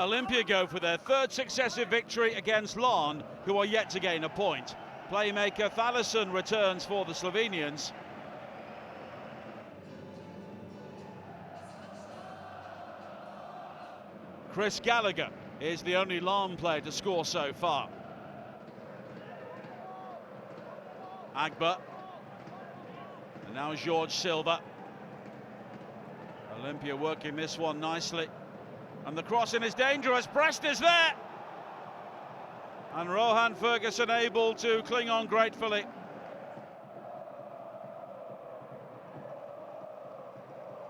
Olimpija go for their third successive victory against Larne, who are yet to gain a point. Playmaker Thaleson returns for the Slovenians. Chris Gallagher is the only Larne player to score so far. Agba. And now George Silva. Olimpija working this one nicely. And the crossing is dangerous. Prest is there. And Rohan Ferguson able to cling on gratefully.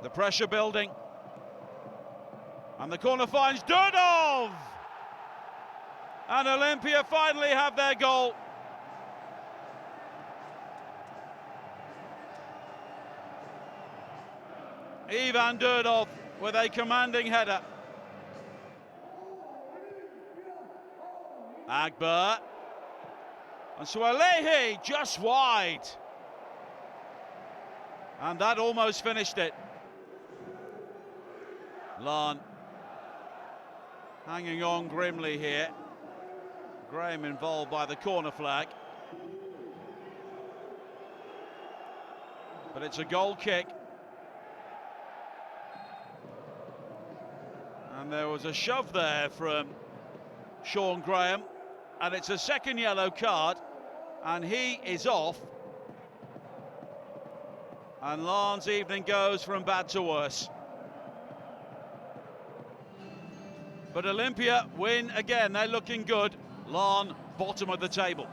The pressure building. And the corner finds Durdov! And Olimpija finally have their goal. Ivan Durdov with a commanding header. Agba. And Sualehi just wide. And that almost finished it. Larne hanging on grimly here. Graham involved by the corner flag. But it's a goal kick. And there was a shove there from Sean Graham. And it's a second yellow card. And he is off. And Larne's evening goes from bad to worse. But Olimpija win again. They're looking good. Larne, bottom of the table.